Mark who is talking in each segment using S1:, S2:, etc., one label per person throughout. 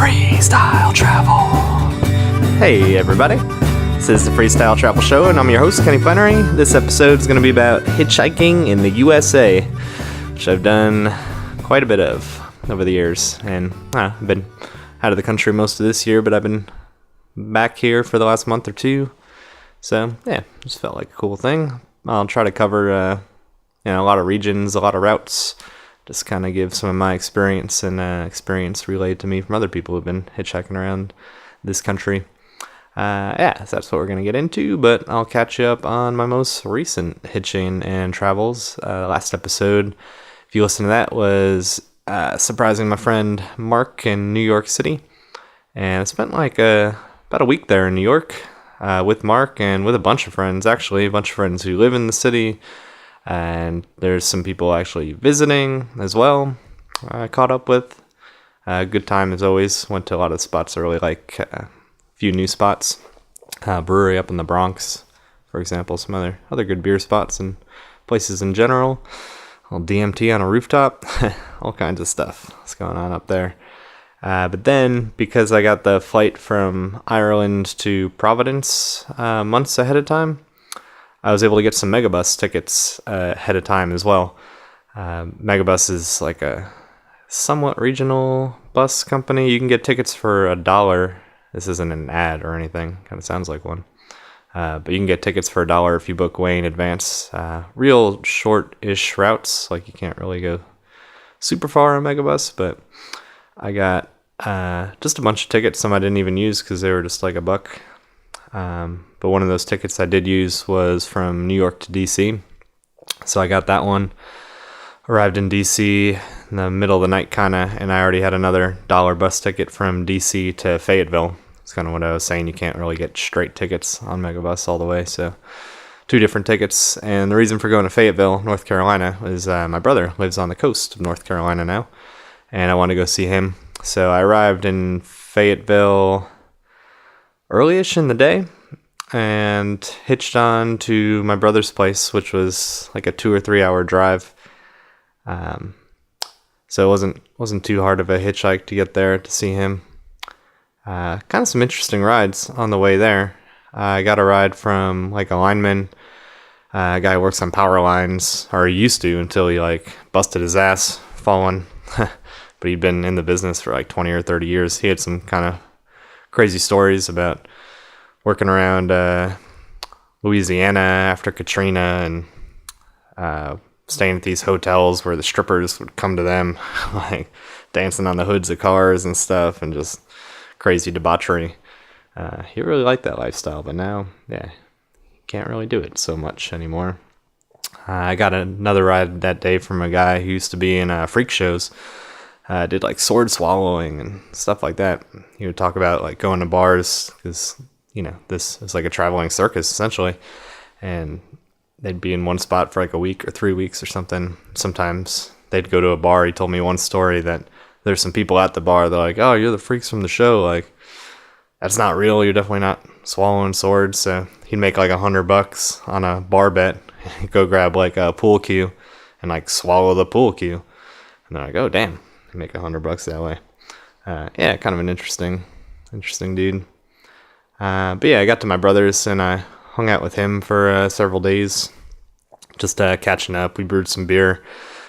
S1: Freestyle Travel. Hey everybody, this is the Freestyle Travel Show and I'm your host, Kenny Flannery. This episode is going to be about hitchhiking in the USA, which I've done quite a bit of over the years. And I've been out of the country most of this year, but I've been back here for the last month or two. So yeah, just felt like a cool thing. I'll try to cover a lot of regions, a lot of routes. Just kind of give some of my experience and experience relayed to me from other people who've been hitchhiking around this country. So that's what we're going to get into, but I'll catch you up on my most recent hitching and travels. Last episode, if you listen to that, was surprising my friend Mark in New York City. And I spent about a week there in New York with Mark and with a bunch of friends, actually. A bunch of friends who live in the city. And there's some people actually visiting as well. I caught up with. Good time as always. Went to a lot of spots I really like. A few new spots. Brewery up in the Bronx, for example. Some other good beer spots and places in general. A little DMT on a rooftop. All kinds of stuff that's going on up there. But then, because I got the flight from Ireland to Providence months ahead of time, I was able to get some Megabus tickets ahead of time as well. Megabus is like a somewhat regional bus company. You can get tickets for $1. This isn't an ad or anything. Kind of sounds like one. But you can get tickets for $1 if you book way in advance. Real short-ish routes. Like you can't really go super far on Megabus. But I got just a bunch of tickets. Some I didn't even use because they were just like $1. But one of those tickets I did use was from New York to DC. So I got that one. Arrived in DC in the middle of the night and I already had another $1 bus ticket from DC to Fayetteville. It's kind of what I was saying. You can't really get straight tickets on Megabus all the way. So 2 different tickets. And the reason for going to Fayetteville, North Carolina, is my brother lives on the coast of North Carolina now. And I wanted to go see him. So I arrived in Fayetteville early-ish in the day and hitched on to my brother's place, which was like a 2 or 3 hour drive. So it wasn't too hard of a hitchhike to get there to see him. Kind of some interesting rides on the way there. I got a ride from like a lineman, a guy who works on power lines, or he used to until he busted his ass falling. But he'd been in the business for 20 or 30 years. He had some kind of crazy stories about working around Louisiana after Katrina and staying at these hotels where the strippers would come to them, dancing on the hoods of cars and stuff, and just crazy debauchery. He really liked that lifestyle, but now, can't really do it so much anymore. I got another ride that day from a guy who used to be in freak shows. Did sword swallowing and stuff like that. He would talk about going to bars because, this is like a traveling circus essentially. And they'd be in one spot for a week or 3 weeks or something. Sometimes they'd go to a bar. He told me one story that there's some people at the bar. They're like, "Oh, you're the freaks from the show. That's not real. You're definitely not swallowing swords." So he'd make $100 on a bar bet. He'd go grab a pool cue and swallow the pool cue. And they're like, "Oh, damn. You make $100 that way." Kind of an interesting dude. But I got to my brother's and I hung out with him for several days, just catching up. We brewed some beer.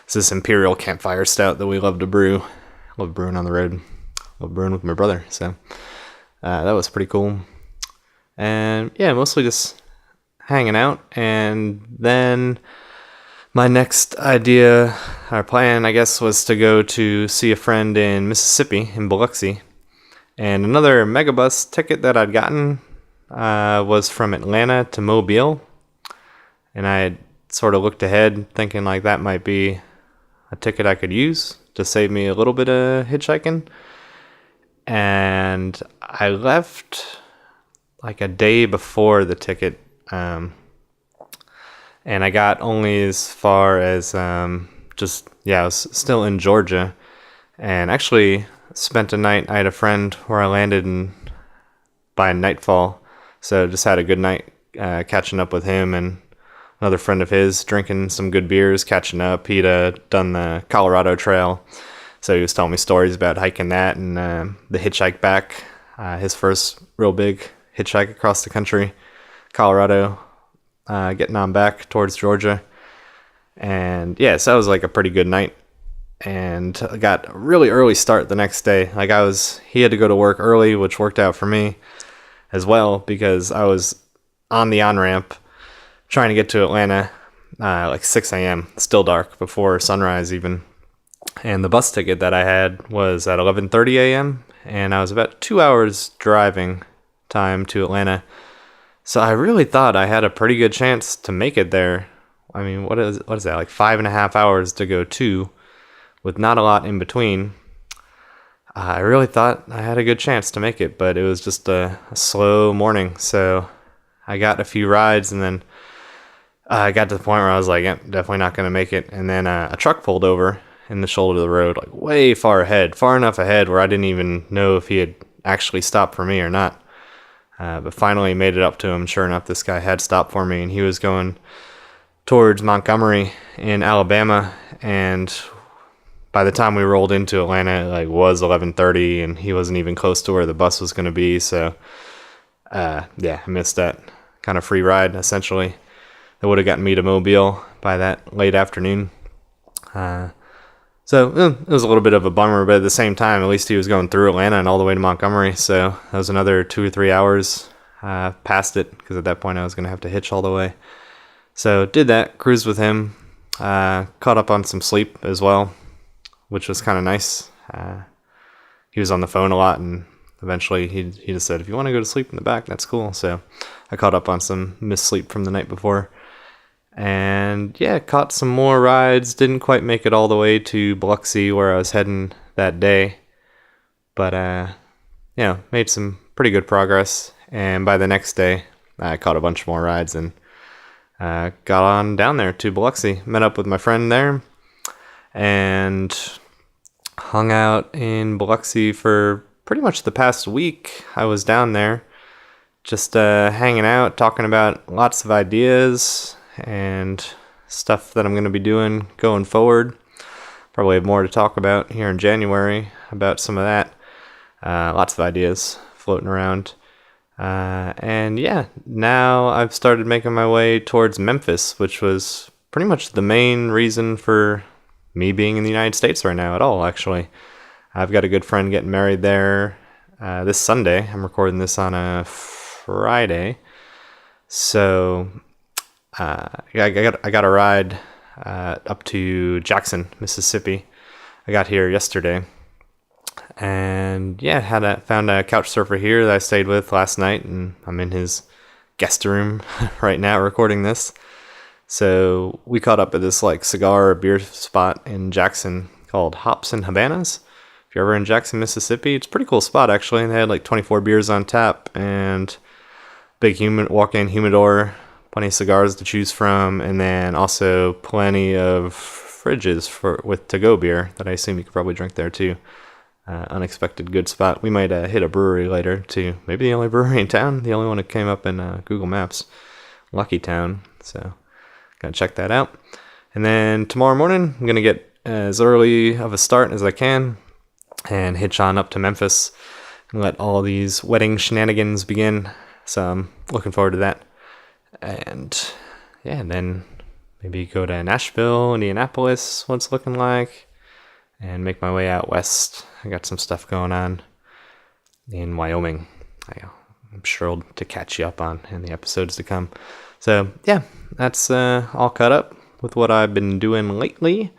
S1: It's this Imperial Campfire Stout that we love to brew. Love brewing on the road. Love brewing with my brother. So that was pretty cool. And mostly just hanging out. And then my next idea, our plan, I guess, was to go to see a friend in Mississippi, in Biloxi. And another Megabus ticket that I'd gotten was from Atlanta to Mobile. And I had sort of looked ahead, thinking that might be a ticket I could use to save me a little bit of hitchhiking. And I left a day before the ticket. And I got only as far as I was still in Georgia, and actually spent a night. I had a friend where I landed by nightfall, so just had a good night catching up with him and another friend of his, drinking some good beers, catching up. He'd done the Colorado Trail, So he was telling me stories about hiking that and the hitchhike back, his first real big hitchhike across the country, Colorado, getting on back towards Georgia. And yeah, so that was like a pretty good night. And I got a really early start the next day. He had to go to work early, which worked out for me as well, because I was on the on-ramp trying to get to Atlanta like 6 a.m., still dark, before sunrise even. And the bus ticket that I had was at 11:30 a.m., and I was about 2 hours driving time to Atlanta. So I really thought I had a pretty good chance to make it there. I mean, what is that, like 5.5 hours to go to, with not a lot in between. I really thought I had a good chance to make it, but it was just a slow morning. So I got a few rides, and then I got to the point where I was like, yep, definitely not going to make it. And then a truck pulled over in the shoulder of the road, like way far enough ahead where I didn't even know if he had actually stopped for me or not. But finally made it up to him. Sure enough, this guy had stopped for me, and he was going towards Montgomery in Alabama. And by the time we rolled into Atlanta, it was 11:30, and he wasn't even close to where the bus was going to be. So, I missed that kind of free ride, essentially. That would have gotten me to Mobile by that late afternoon. So it was a little bit of a bummer, but at the same time, at least he was going through Atlanta and all the way to Montgomery. So that was another 2 or 3 hours past it, because at that point I was going to have to hitch all the way. So did that, cruised with him, caught up on some sleep as well, which was kind of nice. He was on the phone a lot, and eventually he just said, if you want to go to sleep in the back, that's cool. So I caught up on some missed sleep from the night before. And yeah, caught some more rides. Didn't quite make it all the way to Biloxi, where I was heading that day. But, made some pretty good progress. And by the next day, I caught a bunch more rides and got on down there to Biloxi. Met up with my friend there and hung out in Biloxi for pretty much the past week. I was down there just hanging out, talking about lots of ideas and stuff that I'm going to be doing going forward. Probably have more to talk about here in January about some of that. Lots of ideas floating around. And yeah, now I've started making my way towards Memphis, which was pretty much the main reason for me being in the United States right now at all, actually. I've got a good friend getting married there this Sunday. I'm recording this on a Friday. So I got a ride up to Jackson, Mississippi. I got here yesterday. And yeah, found a couch surfer here that I stayed with last night, and I'm in his guest room right now recording this. So we caught up at this cigar or beer spot in Jackson called Hops and Habanas. If you're ever in Jackson, Mississippi, it's a pretty cool spot actually. And they had 24 beers on tap and big walk-in humidor, plenty of cigars to choose from, and then also plenty of fridges with to-go beer that I assume you could probably drink there too. Unexpected good spot. We might hit a brewery later too. Maybe the only brewery in town, the only one that came up in Google Maps. Lucky Town. So gotta check that out. And then tomorrow morning, I'm gonna get as early of a start as I can and hitch on up to Memphis and let all these wedding shenanigans begin. So I'm looking forward to that. And yeah, and then maybe go to Nashville, Indianapolis, what it's looking like, and make my way out west. I got some stuff going on in Wyoming. I'm sure to catch you up on in the episodes to come. So yeah, that's all caught up with what I've been doing lately.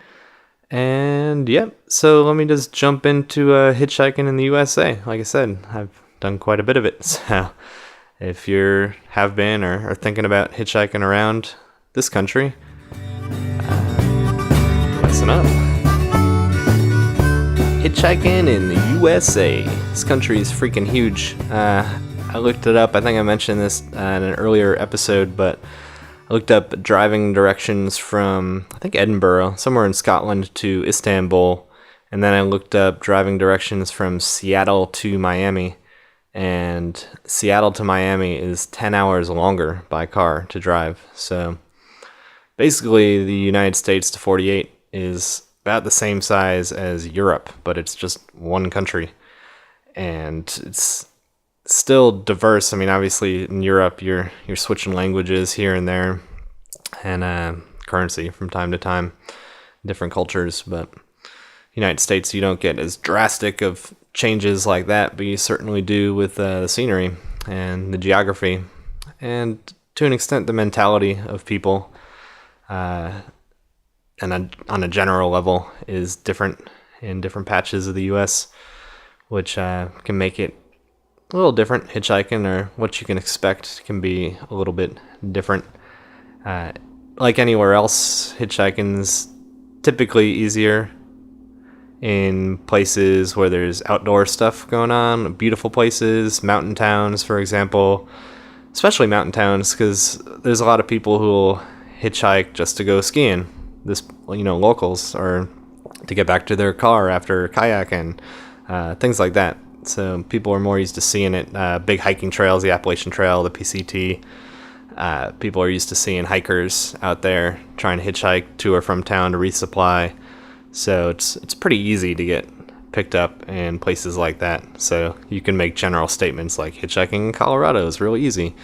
S1: And yep, so let me just jump into hitchhiking in the USA. Like I said, I've done quite a bit of it. So if you have been or are thinking about hitchhiking around this country, listen up. Hitchhiking in the USA. This country is freaking huge. I looked it up. I think I mentioned this in an earlier episode, but I looked up driving directions from, I think, Edinburgh, somewhere in Scotland, to Istanbul. And then I looked up driving directions from Seattle to Miami. And Seattle to Miami is 10 hours longer by car to drive. So basically, the United States to 48 is about the same size as Europe, but it's just one country. And it's still diverse. I mean, obviously in Europe, you're switching languages here and there, and currency from time to time, different cultures. But United States, you don't get as drastic of changes like that, but you certainly do with the scenery and the geography, and to an extent the mentality of people, and on a general level is different in different patches of the U.S., which can make it a little different. Hitchhiking, or what you can expect, can be a little bit different. Like anywhere else, hitchhiking's typically easier in places where there's outdoor stuff going on, beautiful places, mountain towns, for example, especially mountain towns, because there's a lot of people who will hitchhike just to go skiing, locals, or to get back to their car after kayaking, things like that. So people are more used to seeing it. Big hiking trails, the Appalachian Trail, the PCT. People are used to seeing hikers out there trying to hitchhike to or from town to resupply. So it's pretty easy to get picked up in places like that. So you can make general statements like hitchhiking in Colorado is really easy.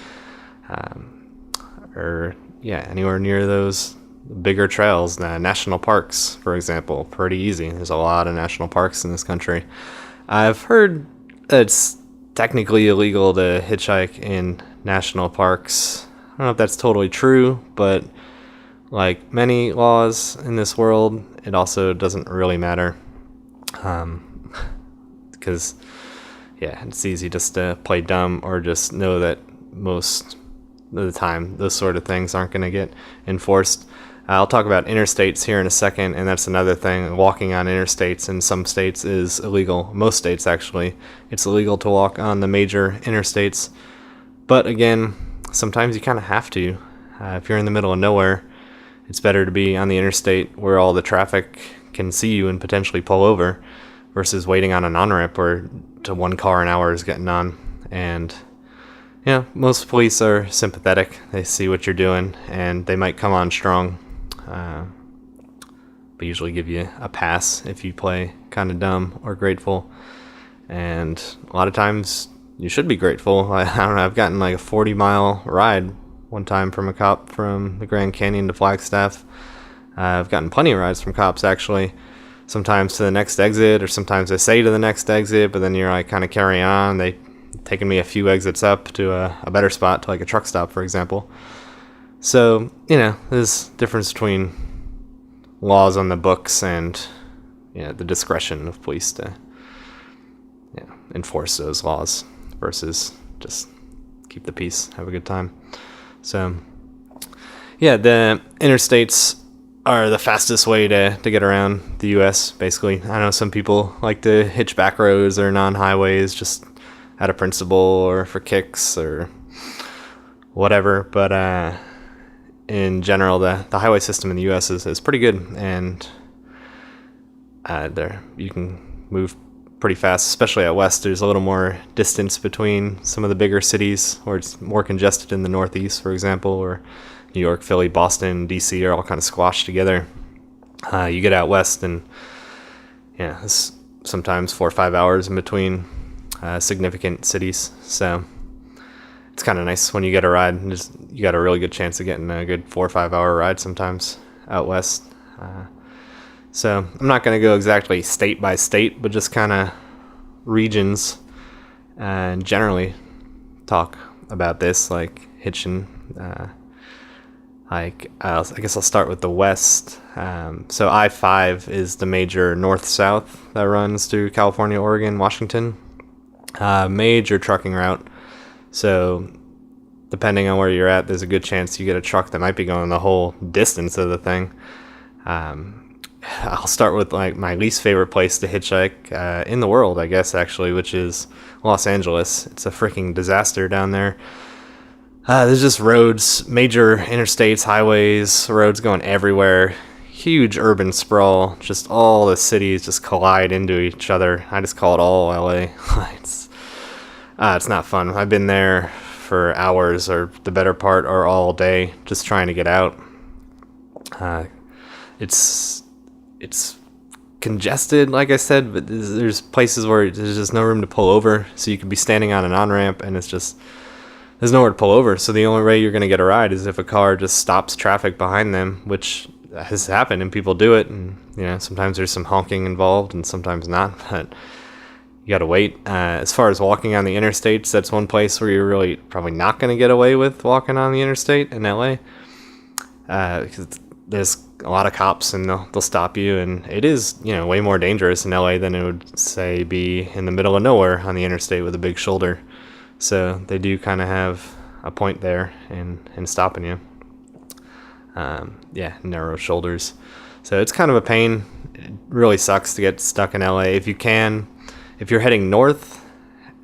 S1: Anywhere near those bigger trails, national parks, for example, pretty easy. There's a lot of national parks in this country. I've heard that it's technically illegal to hitchhike in national parks. I don't know if that's totally true, but like many laws in this world, it also doesn't really matter, because it's easy just to play dumb or just know that most of the time those sort of things aren't going to get enforced. I'll talk about interstates here in a second, and that's another thing. Walking on interstates in some states is illegal. Most states, actually, it's illegal to walk on the major interstates. But again, sometimes you kind of have to. If you're in the middle of nowhere, it's better to be on the interstate where all the traffic can see you and potentially pull over, versus waiting on an on-ramp where to one car an hour is getting on. And most police are sympathetic. They see what you're doing, and they might come on strong, but usually give you a pass if you play kind of dumb or grateful. And a lot of times you should be grateful. I don't know, I've gotten like a 40-mile ride one time from a cop from the Grand Canyon to Flagstaff. I've gotten plenty of rides from cops, actually. Sometimes to the next exit, or sometimes they say to the next exit, but then you're like kind of carry on. They taken me a few exits up to a better spot, to like a truck stop, for example. So, there's difference between laws on the books and the discretion of police to enforce those laws, versus just keep the peace, have a good time. So, the interstates are the fastest way to get around the U.S., basically. I know some people like to hitch back roads or non-highways just out of principle or for kicks or whatever, but in general, the highway system in the U.S. is pretty good, and there you can move pretty fast, especially out west. There's a little more distance between some of the bigger cities, where it's more congested in the Northeast, for example, or New York, Philly, Boston, D.C. are all kind of squashed together. You get out west, and it's sometimes 4 or 5 hours in between significant cities. So it's kind of nice when you get a ride, and you got a really good chance of getting a good 4 or 5 hour ride sometimes out west. So I'm not going to go exactly state by state, but just kind of regions, and generally talk about this, like hitching. I guess I'll start with the west. So I-5 is the major north-south that runs through California, Oregon, Washington. Major trucking route. So depending on where you're at, there's a good chance you get a truck that might be going the whole distance of the thing. I'll start with like my least favorite place to hitchhike in the world, I guess, actually, which is Los Angeles. It's a freaking disaster down there. There's just roads, major interstates, highways, roads going everywhere. Huge urban sprawl. Just all the cities just collide into each other. I just call it all LA. It's not fun. I've been there for hours, or the better part, or all day, just trying to get out. It's congested, like I said, but there's places where there's just no room to pull over. So you could be standing on an on-ramp and there's nowhere to pull over. So the only way you're going to get a ride is if a car just stops traffic behind them, which has happened and people do it. And, sometimes there's some honking involved and sometimes not, but you got to wait. As far as walking on the interstates, that's one place where you're really probably not going to get away with walking on the interstate in LA. Because there's a lot of cops and they'll stop you, and it is way more dangerous in LA than it would say be in the middle of nowhere on the interstate with a big shoulder. So they do kind of have a point there in stopping you. Narrow shoulders, so it's kind of a pain. It really sucks to get stuck in LA. If you're heading north,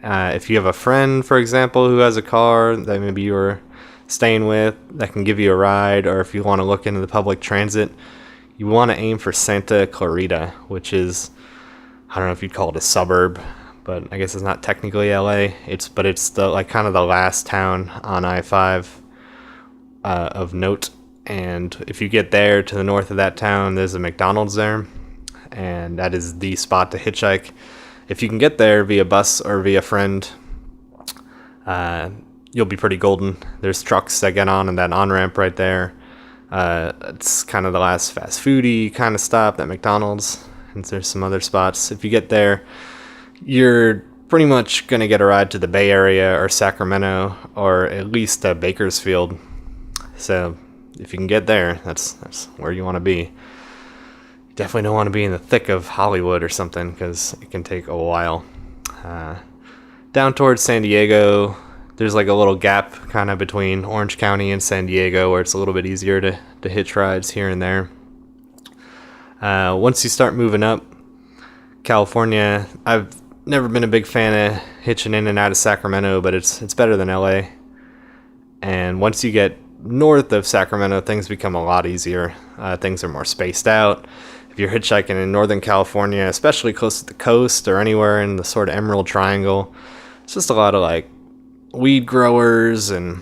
S1: if you have a friend, for example, who has a car that maybe you're staying with that can give you a ride, or if you want to look into the public transit, you want to aim for Santa Clarita, which is, I don't know if you'd call it a suburb, but I guess it's not technically LA. It's the kind of the last town on I-5 of note. And if you get there to the north of that town, there's a McDonald's there, and that is the spot to hitchhike. If you can get there via bus or via friend, you'll be pretty golden. There's trucks that get on and that on-ramp right there. It's kind of the last fast foody kind of stop, that McDonald's, and there's some other spots. If you get there, you're pretty much going to get a ride to the Bay Area or Sacramento or at least Bakersfield. So if you can get there, that's where you want to be. You definitely don't want to be in the thick of Hollywood or something, because it can take a while. Down towards San Diego, there's like a little gap kind of between Orange County and San Diego where it's a little bit easier to hitch rides here and there. Once you start moving up, California, I've never been a big fan of hitching in and out of Sacramento, but it's better than LA. And once you get north of Sacramento, things become a lot easier. Things are more spaced out. If you're hitchhiking in Northern California, especially close to the coast or anywhere in the sort of Emerald Triangle, it's just a lot of like weed growers and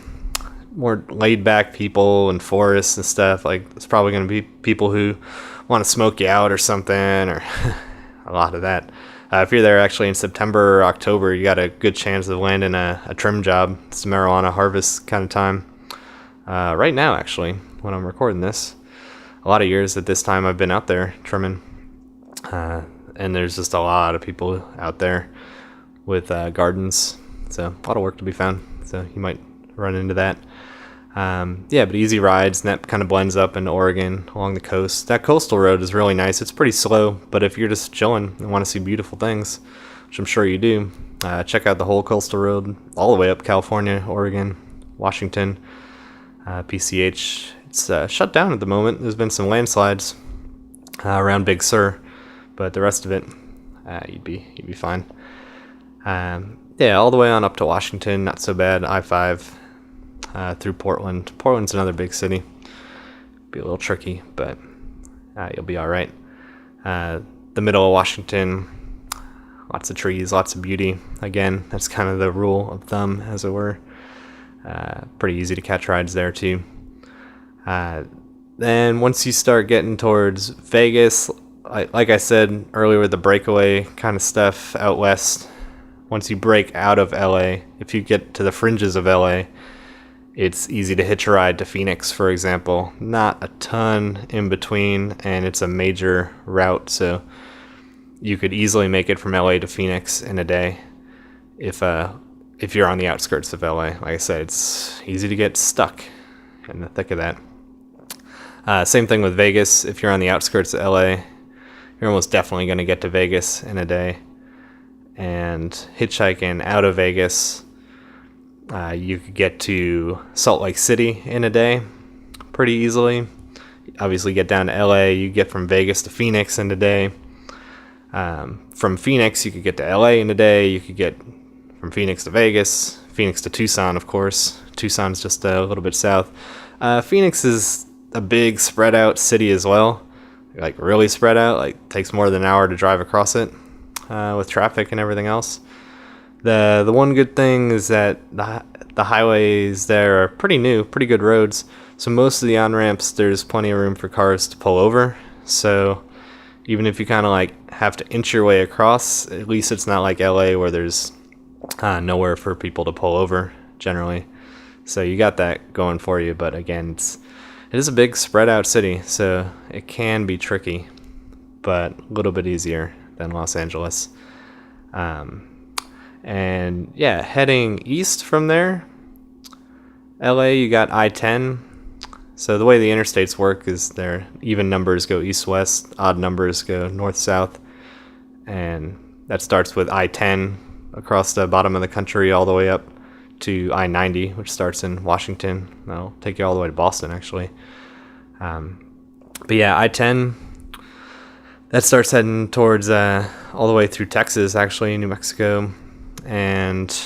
S1: more laid back people and forests and stuff. Like, it's probably going to be people who want to smoke you out or something, or a lot of that. If you're there actually in September or October, you got a good chance of landing a trim job. It's marijuana harvest kind of time. Right now, actually, when I'm recording this, a lot of years at this time I've been out there trimming, and there's just a lot of people out there with gardens, so a lot of work to be found, so you might run into that. But easy rides, and that kind of blends up into Oregon along the coast. That coastal road is really nice. It's pretty slow, but if you're just chilling and want to see beautiful things, which I'm sure you do, check out the whole coastal road all the way up California, Oregon, Washington. PCH, it's shut down at the moment. There's been some landslides around Big Sur, but the rest of it, you'd be fine. All the way on up to Washington, not so bad. I-5 through Portland. Portland's another big city. Be a little tricky, but you'll be all right. The middle of Washington, lots of trees, lots of beauty. Again, that's kind of the rule of thumb, as it were. Pretty easy to catch rides there too. Then once you start getting towards Vegas, like I said earlier with the breakaway kind of stuff out west, once you break out of LA, if you get to the fringes of LA, it's easy to hitch a ride to Phoenix, for example. Not a ton in between, and it's a major route, so you could easily make it from LA to Phoenix in a day if you're on the outskirts of LA. Like I said, it's easy to get stuck in the thick of that. Same thing with Vegas. If you're on the outskirts of LA, you're almost definitely going to get to Vegas in a day. And hitchhiking out of Vegas, you could get to Salt Lake City in a day pretty easily. Obviously, get down to LA, you get from Vegas to Phoenix in a day. From Phoenix, you could get to LA in a day. You could get from Phoenix to Vegas, Phoenix to Tucson, of course. Tucson's just a little bit south. Phoenix is a big spread out city as well, like really spread out. Like, takes more than an hour to drive across it with traffic and everything else. The one good thing is that the highways there are pretty new, pretty good roads. So most of the on-ramps, there's plenty of room for cars to pull over. So even if you kind of like have to inch your way across, at least it's not like LA where there's nowhere for people to pull over generally. So you got that going for you. But again, it is a big spread out city, so it can be tricky, but a little bit easier than Los Angeles. And yeah, heading east from there, LA, you got I-10. So the way the interstates work is their even numbers go east-west, odd numbers go north-south. And that starts with I-10 across the bottom of the country all the way up to I-90, which starts in Washington. That'll take you all the way to Boston, actually. But yeah, I-10, that starts heading towards all the way through Texas, actually, New Mexico. And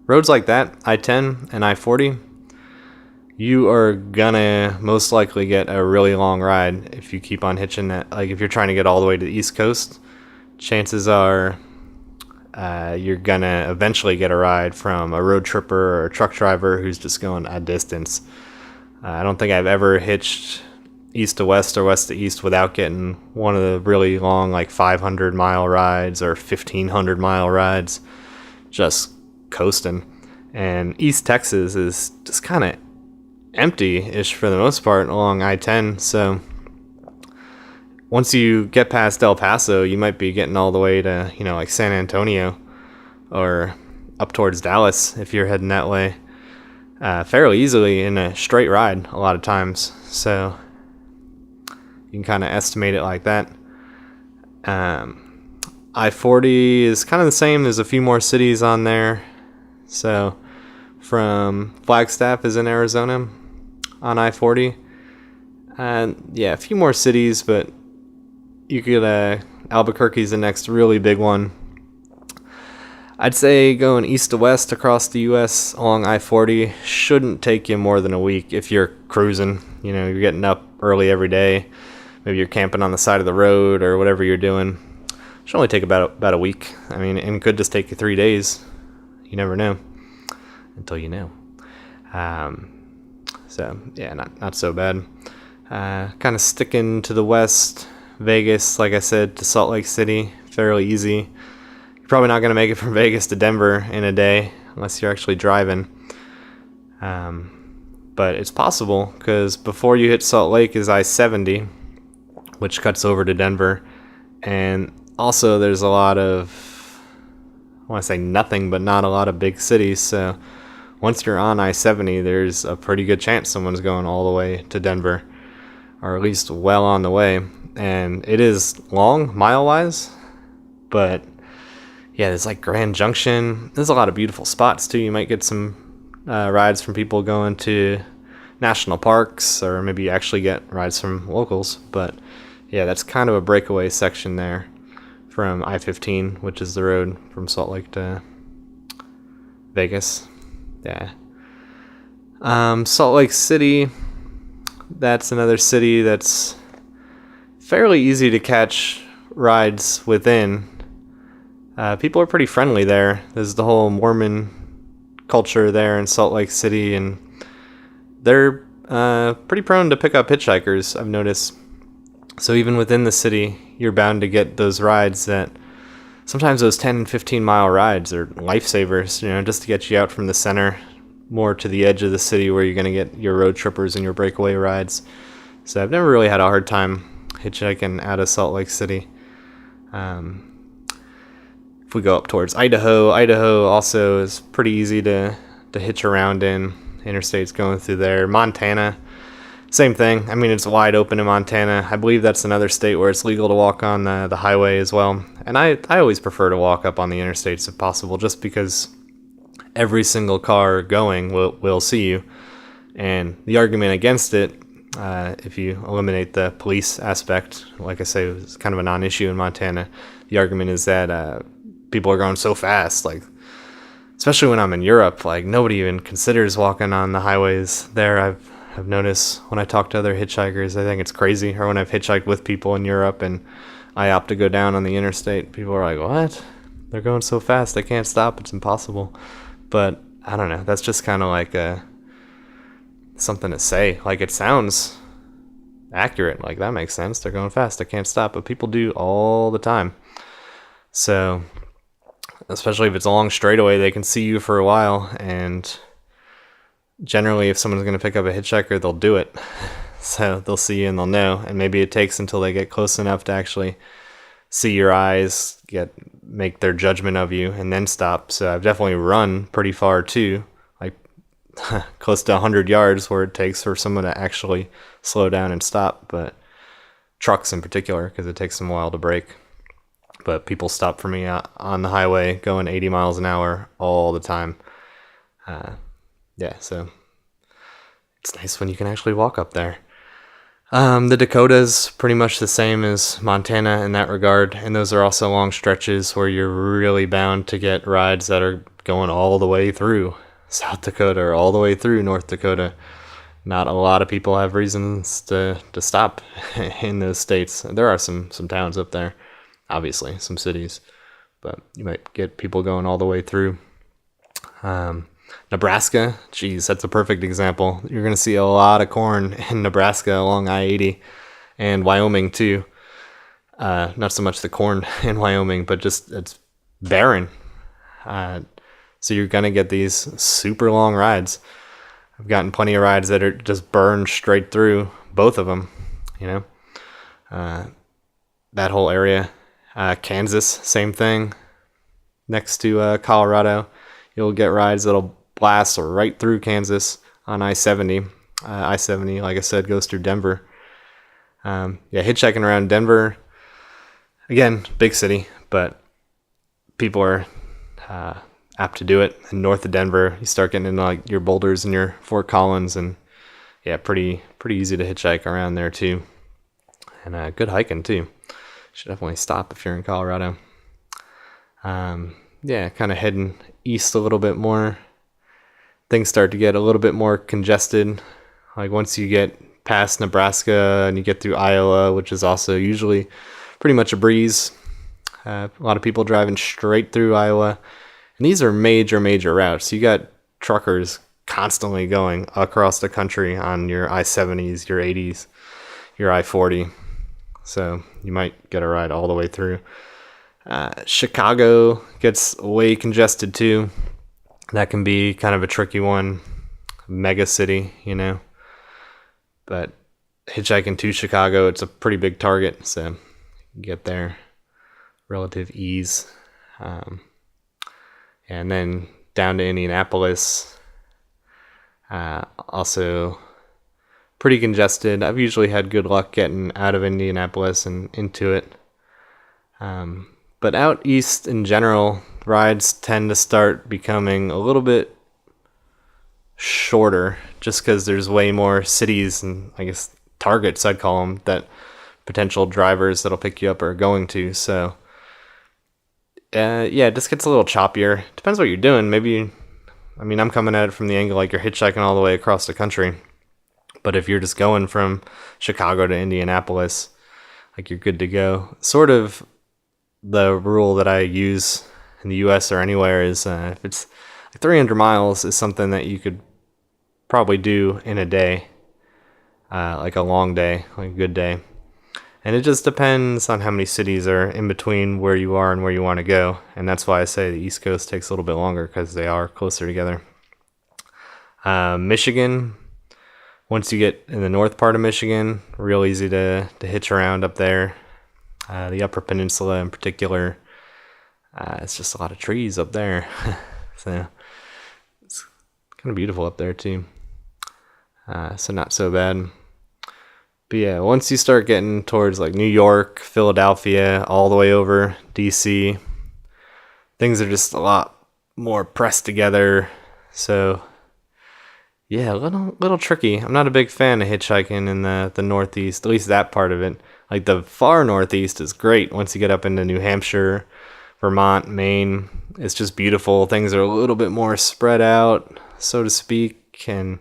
S1: roads like that, I-10 and I-40, you are gonna most likely get a really long ride if you keep on hitching that. Like if you're trying to get all the way to the East Coast, chances are you're gonna eventually get a ride from a road tripper or a truck driver who's just going a distance. I don't think I've ever hitched east to west or west to east without getting one of the really long, like 500-mile rides or 1,500-mile rides, just coasting. And East Texas is just kind of empty-ish for the most part along I-10. So once you get past El Paso, you might be getting all the way to, like San Antonio or up towards Dallas if you're heading that way, fairly easily in a straight ride a lot of times. So you can kind of estimate it like that. I-40 is kind of the same. There's a few more cities on there. So from Flagstaff is in Arizona on I-40. And yeah, a few more cities, but you could, Albuquerque's the next really big one. I'd say going east to west across the U.S. along I-40 shouldn't take you more than a week if you're cruising. You're getting up early every day. Maybe you're camping on the side of the road or whatever you're doing. It should only take about a week. I mean, and could just take you 3 days. You never know until you know. So yeah, not so bad. Kind of sticking to the west, Vegas, like I said, to Salt Lake City, fairly easy. You're probably not going to make it from Vegas to Denver in a day unless you're actually driving. But it's possible because before you hit Salt Lake is I-70, which cuts over to Denver. And also there's a lot of, I want to say nothing, but not a lot of big cities. So once you're on I-70, there's a pretty good chance someone's going all the way to Denver, or at least well on the way. And it is long, mile-wise, but yeah, there's like Grand Junction. There's a lot of beautiful spots, too. You might get some rides from people going to national parks, or maybe you actually get rides from locals. But yeah, that's kind of a breakaway section there from I-15, which is the road from Salt Lake to Vegas. Yeah. Salt Lake City, that's another city that's fairly easy to catch rides within. People are pretty friendly there. There's the whole Mormon culture there in Salt Lake City, and they're pretty prone to pick up hitchhikers, I've noticed. So even within the city, you're bound to get those rides that sometimes those 10 and 15-mile rides are lifesavers, just to get you out from the center more to the edge of the city where you're going to get your road trippers and your breakaway rides. So I've never really had a hard time hitchhiking out of Salt Lake City. If we go up towards Idaho also is pretty easy to hitch around in. Interstates going through there. Montana, same thing. I mean, it's wide open in Montana. I believe that's another state where it's legal to walk on the highway as well. And I always prefer to walk up on the interstates if possible, just because every single car going will see you. And the argument against it, if you eliminate the police aspect, like I say, it's kind of a non-issue in Montana. The argument is that people are going so fast, like, especially when I'm in Europe, like nobody even considers walking on the highways there. I've noticed when I talk to other hitchhikers, I think it's crazy. Or when I've hitchhiked with people in Europe and I opt to go down on the interstate, people are like, what? They're going so fast, they can't stop, it's impossible. But I don't know, that's just kind of like something to say. Like, it sounds accurate. Like, that makes sense. They're going fast. I can't stop. But people do all the time. So, especially if it's a long straightaway, they can see you for a while. And generally, if someone's going to pick up a hitchhiker, they'll do it. So they'll see you and they'll know. And maybe it takes until they get close enough to actually see your eyes, make their judgment of you, and then stop. So I've definitely run pretty far too, like close to 100 yards, where it takes for someone to actually slow down and stop. But trucks in particular, because it takes them a while to brake. But people stop for me on the highway going 80 miles an hour all the time. So it's nice when you can actually walk up there. The Dakota's pretty much the same as Montana in that regard, and those are also long stretches where you're really bound to get rides that are going all the way through South Dakota or all the way through North Dakota. Not a lot of people have reasons to stop in those states. There are some towns up there, obviously, some cities, but you might get people going all the way through. Nebraska, geez, that's a perfect example. You're going to see a lot of corn in Nebraska along I-80 and Wyoming too. Not so much the corn in Wyoming, but just it's barren. So you're going to get these super long rides. I've gotten plenty of rides that are just burned straight through, both of them, that whole area. Kansas, same thing. Next to Colorado, you'll get rides that'll blast right through Kansas on I-70. I-70, like I said, goes through Denver. Hitchhiking around Denver, again, big city, but people are apt to do it. And north of Denver, you start getting into like your Boulders and your Fort Collins, and pretty easy to hitchhike around there too. And good hiking too. Should definitely stop if you're in Colorado. Kind of heading east a little bit more. Things start to get a little bit more congested. Like once you get past Nebraska and you get through Iowa, which is also usually pretty much a breeze. A lot of people driving straight through Iowa. And these are major routes. You got truckers constantly going across the country on your I-70s, your 80s, your I-40. So you might get a ride all the way through. Chicago gets way congested too. That can be kind of a tricky one. Mega city, But hitchhiking to Chicago, it's a pretty big target. So you can get there relative ease. And then down to Indianapolis. Also pretty congested. I've usually had good luck getting out of Indianapolis and into it. But out east in general, rides tend to start becoming a little bit shorter just because there's way more cities and I guess targets, I'd call them, that potential drivers that'll pick you up are going to. So, it just gets a little choppier. Depends what you're doing. I'm coming at it from the angle like you're hitchhiking all the way across the country. But if you're just going from Chicago to Indianapolis, like you're good to go. Sort of the rule that I use in the U.S. or anywhere is if it's like 300 miles is something that you could probably do in a day, like a long day, like a good day. And it just depends on how many cities are in between where you are and where you want to go. And that's why I say the East Coast takes a little bit longer because they are closer together. Michigan, once you get in the north part of Michigan, real easy to hitch around up there. The Upper Peninsula in particular, it's just a lot of trees up there. So it's kind of beautiful up there too. So not so bad. But once you start getting towards like New York, Philadelphia, all the way over DC, things are just a lot more pressed together. So a little tricky. I'm not a big fan of hitchhiking in the Northeast, at least that part of it. Like the far Northeast is great. Once you get up into New Hampshire, Vermont, Maine, it's just beautiful. Things are a little bit more spread out, so to speak, and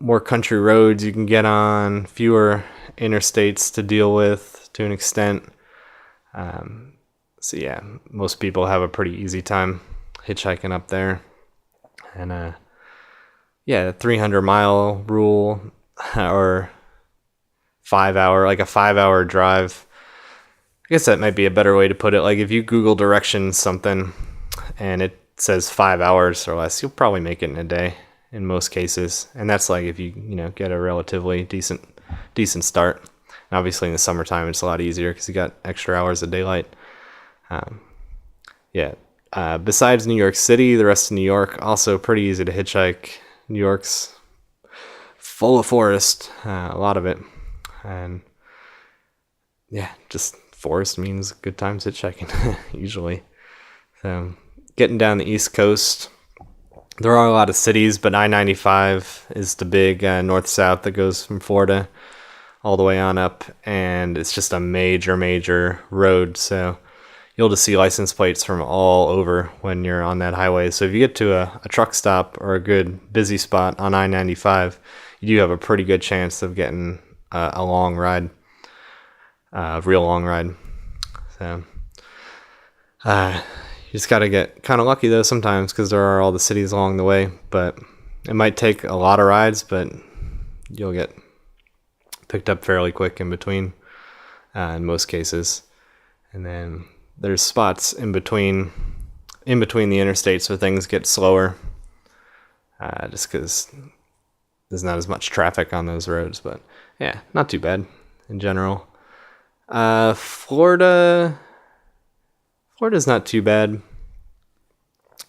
S1: more country roads you can get on, fewer interstates to deal with to an extent. Most people have a pretty easy time hitchhiking up there. And 300 mile rule or a 5 hour drive. I guess that might be a better way to put it. Like if you Google directions something and it says 5 hours or less, you'll probably make it in a day in most cases. And that's like if you get a relatively decent start. And obviously in the summertime it's a lot easier because you got extra hours of daylight. Besides New York City, the rest of New York also pretty easy to hitchhike. New York's full of forest, a lot of it, and yeah, just forest means good times hitchhiking usually. So getting down the East Coast, there are a lot of cities, but I-95 is the big north-south that goes from Florida all the way on up, and it's just a major road, so you'll just see license plates from all over when you're on that highway. So if you get to a truck stop or a good busy spot on I-95, you do have a pretty good chance of getting a long ride, a real long ride. So you just got to get kind of lucky though sometimes because there are all the cities along the way. But it might take a lot of rides, but you'll get picked up fairly quick in between in most cases. And then there's spots in between the interstates where things get slower, just because there's not as much traffic on those roads. But yeah, not too bad in general. Florida's not too bad.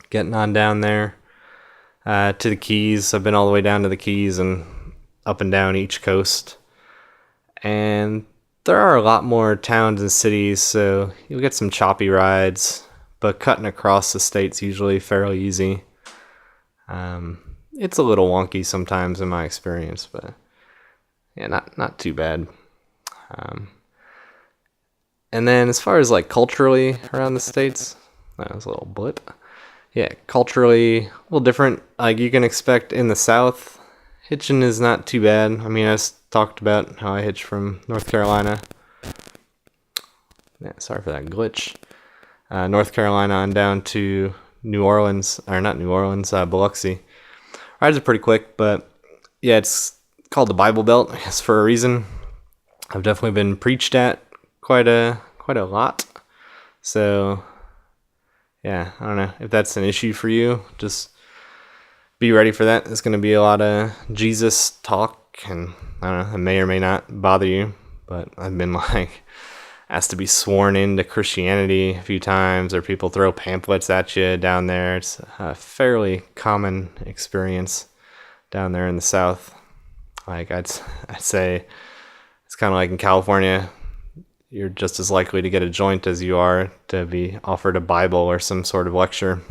S1: Getting on down there to the Keys. I've been all the way down to the Keys and up and down each coast, and there are a lot more towns and cities, so you'll get some choppy rides, but cutting across the state's usually fairly easy. It's a little wonky sometimes in my experience, but yeah, not too bad. And then as far as like culturally around the states, that was a little blip. Yeah, culturally a little different. Like you can expect in the South, hitching is not too bad. I mean, I talked about how I hitch from North Carolina. Yeah, sorry for that glitch. North Carolina on down to New Orleans, or not New Orleans, Biloxi. Rides are pretty quick, but yeah, it's called the Bible Belt, I guess, for a reason. I've definitely been preached at quite a lot. So yeah, I don't know if that's an issue for you. Just be ready for that. There's going to be a lot of Jesus talk, and I don't know, it may or may not bother you, but I've been like asked to be sworn into Christianity a few times, or people throw pamphlets at you down there. It's a fairly common experience down there in the South. Like I'd say it's kind of like in California, you're just as likely to get a joint as you are to be offered a Bible or some sort of lecture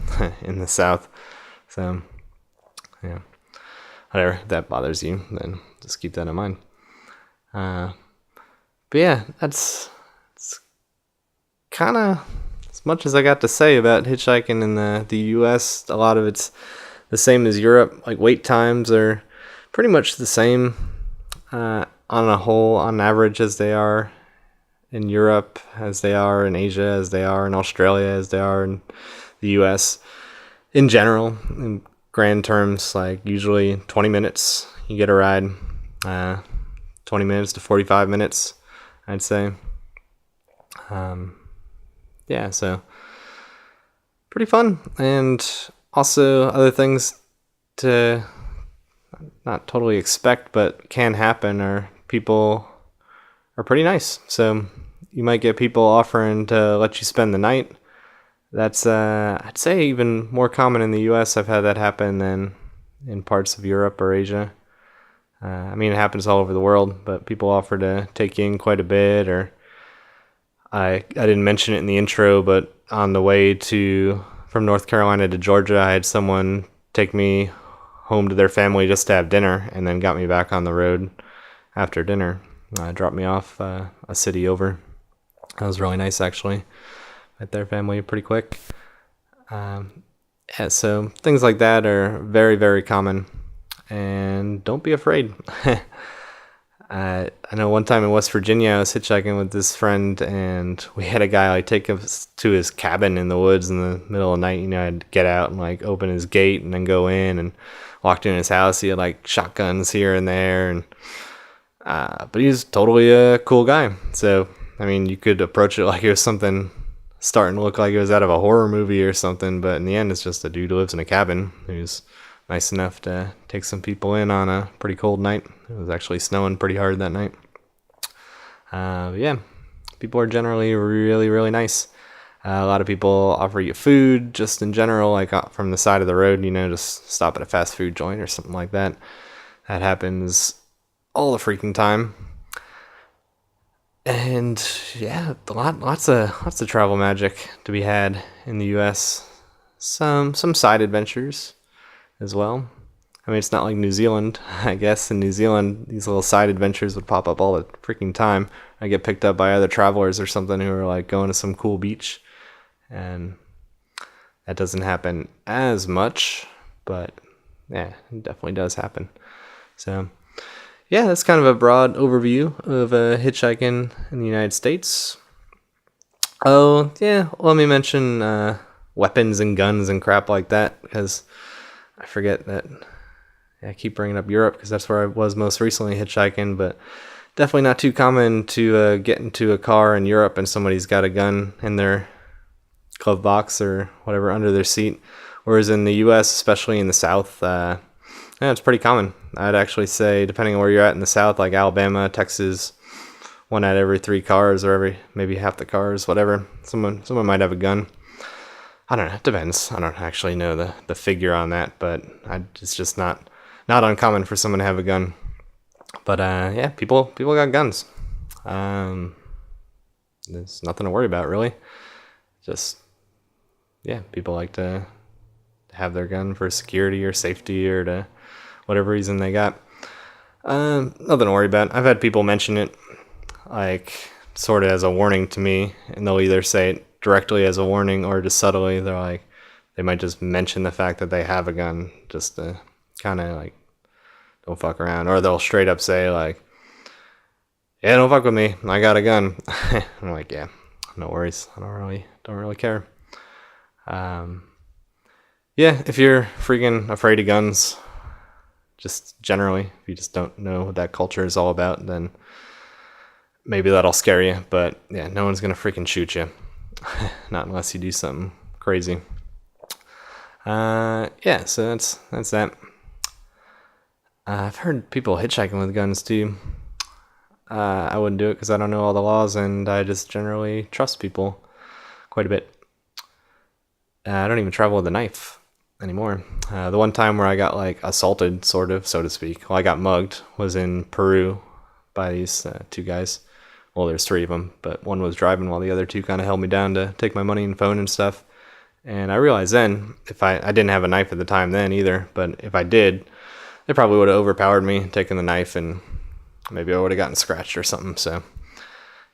S1: in the South. So yeah, whatever, if that bothers you, then just keep that in mind. But yeah, it's kind of as much as I got to say about hitchhiking in the U.S. A lot of it's the same as Europe. Like wait times are pretty much the same on average as they are in Europe, as they are in Asia, as they are in Australia, as they are in the U.S. in general. In grand terms, like usually 20 minutes you get a ride, 20 minutes to 45 minutes, I'd say. Yeah, so pretty fun. And also other things to not totally expect but can happen are people are pretty nice. So you might get people offering to let you spend the night. That's I'd say even more common in the US. I've had that happen than in parts of Europe or Asia. I mean, it happens all over the world, but people offer to take you in quite a bit. Or I didn't mention it in the intro, but on the way from North Carolina to Georgia, I had someone take me home to their family just to have dinner, and then got me back on the road after dinner. Dropped me off a city over. That was really nice, actually. Met their family pretty quick. Yeah, so things like that are very, very common, and don't be afraid. I know one time in West Virginia, I was hitchhiking with this friend, and we had a guy like take us to his cabin in the woods in the middle of the night. You know, I'd get out and like open his gate and then go in, and walked in his house. He had like shotguns here and there, and But he's totally a cool guy. So, I mean, you could approach it like it was something starting to look like it was out of a horror movie or something, but in the end, it's just a dude who lives in a cabin who's nice enough to take some people in on a pretty cold night. It was actually snowing pretty hard that night. Yeah, people are generally really, really nice. A lot of people offer you food just in general, like from the side of the road, just stop at a fast food joint or something like that. That happens all the freaking time. And yeah, lots of travel magic to be had in the US. Some side adventures as well. I mean, it's not like New Zealand. I guess in New Zealand, these little side adventures would pop up all the freaking time. I get picked up by other travelers or something who are like going to some cool beach, and that doesn't happen as much, but yeah, it definitely does happen. So yeah, that's kind of a broad overview of hitchhiking in the United States. Oh yeah, let me mention weapons and guns and crap like that, because I forget that. I keep bringing up Europe because that's where I was most recently hitchhiking, but definitely not too common to get into a car in Europe and somebody's got a gun in their glove box or whatever under their seat. Whereas in the US, especially in the South, yeah, it's pretty common. I'd actually say, depending on where you're at in the South, like Alabama, Texas, 1 out of every 3 cars, or maybe half the cars, whatever, someone might have a gun. I don't know. It depends. I don't actually know the figure on that, but it's just not uncommon for someone to have a gun. But yeah, people got guns. There's nothing to worry about, really. Just, yeah, people like to have their gun for security or safety or to whatever reason they got. Nothing to worry about. I've had people mention it like sort of as a warning to me, and they'll either say it directly as a warning or just subtly. They're like, they might just mention the fact that they have a gun just to kind of like, don't fuck around. Or they'll straight up say like, yeah, don't fuck with me, I got a gun. I'm like, yeah, no worries, I don't really care. Yeah, if you're freaking afraid of guns, just generally, if you just don't know what that culture is all about, then maybe that'll scare you. But yeah, no one's gonna freaking shoot you. Not unless you do something crazy. Yeah, so that's that. I've heard people hitchhiking with guns too. I wouldn't do it because I don't know all the laws, and I just generally trust people quite a bit. I don't even travel with a knife anymore. The one time where I got like assaulted, sort of, so to speak, I got mugged, was in Peru by these 2 guys. Well, there's 3 of them, but one was driving while the other 2 kind of held me down to take my money and phone and stuff. And I realized then, if I didn't have a knife at the time then either, but if I did, they probably would have overpowered me, taken the knife, and maybe I would have gotten scratched or something. So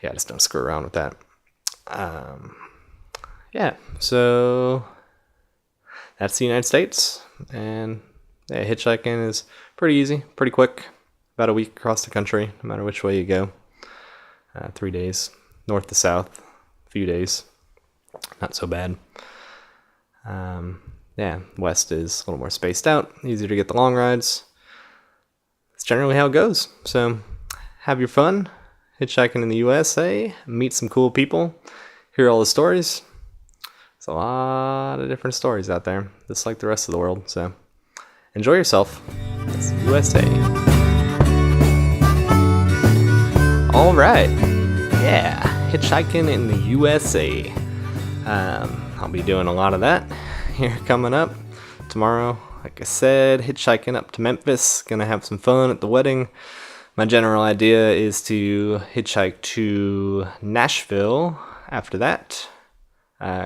S1: yeah, just don't screw around with that. Yeah, so that's the United States, and yeah, hitchhiking is pretty easy, pretty quick, about a week across the country, no matter which way you go. 3 days, north to south, a few days, not so bad. Yeah, west is a little more spaced out, easier to get the long rides. That's generally how it goes. So have your fun hitchhiking in the USA, meet some cool people, hear all the stories. There's a lot of different stories out there, just like the rest of the world. So enjoy yourself. It's the USA. All right. Yeah, hitchhiking in the USA. I'll be doing a lot of that here coming up tomorrow. Like I said, hitchhiking up to Memphis. Gonna have some fun at the wedding. My general idea is to hitchhike to Nashville after that.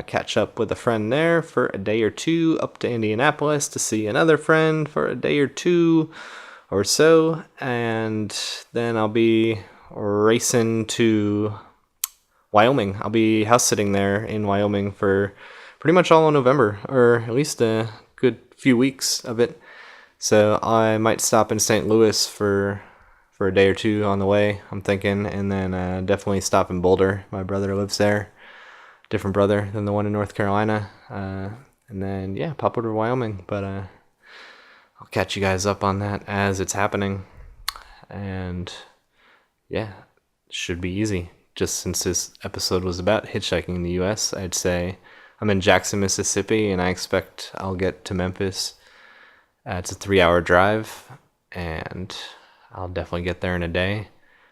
S1: Catch up with a friend there for a day or 2, up to Indianapolis to see another friend for a day or 2 or so, and then I'll be racing to Wyoming. I'll be house sitting there in Wyoming for pretty much all of November, or at least a good few weeks of it. So I might stop in St. Louis for a day or 2 on the way, I'm thinking, and then definitely stop in Boulder. My brother lives there. Different brother than the one in North Carolina. And then, yeah, pop over to Wyoming. But I'll catch you guys up on that as it's happening. And yeah, should be easy. Just since this episode was about hitchhiking in the U.S., I'd say I'm in Jackson, Mississippi, and I expect I'll get to Memphis. It's a 3-hour drive, and I'll definitely get there in a day.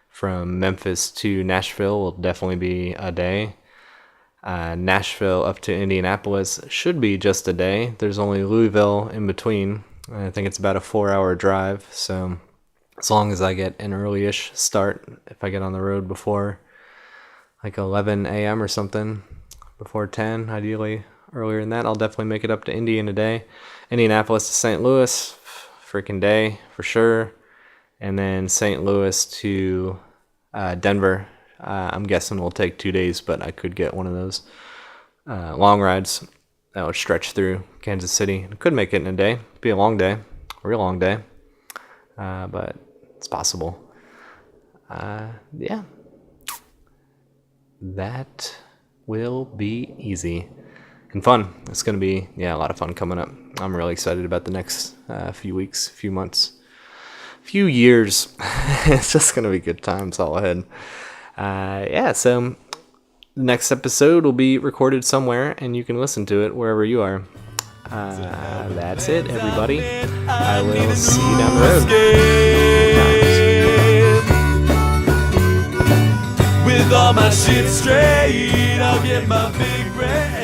S1: From Memphis to Nashville will definitely be a day. Nashville up to Indianapolis should be just a day. There's only Louisville in between. I think it's about a 4-hour drive, so as long as I get an early-ish start, if I get on the road before like 11 a.m. or something, before 10, ideally earlier than that, I'll definitely make it up to Indy in a day. Indianapolis to St. Louis, freaking day for sure. And then St. Louis to Denver, I'm guessing will take 2 days, but I could get one of those long rides that would stretch through Kansas City. I could make it in a day. It'd be a long day, a real long day, but it's possible. Yeah, that will be easy and fun. It's going to be, a lot of fun coming up. I'm really excited about the next few weeks, few months, few years. It's just going to be good times all ahead. So the next episode will be recorded somewhere, and you can listen to it wherever you are. That's it, everybody. I will see you down the road. With all my shit straight, I'll get my big break.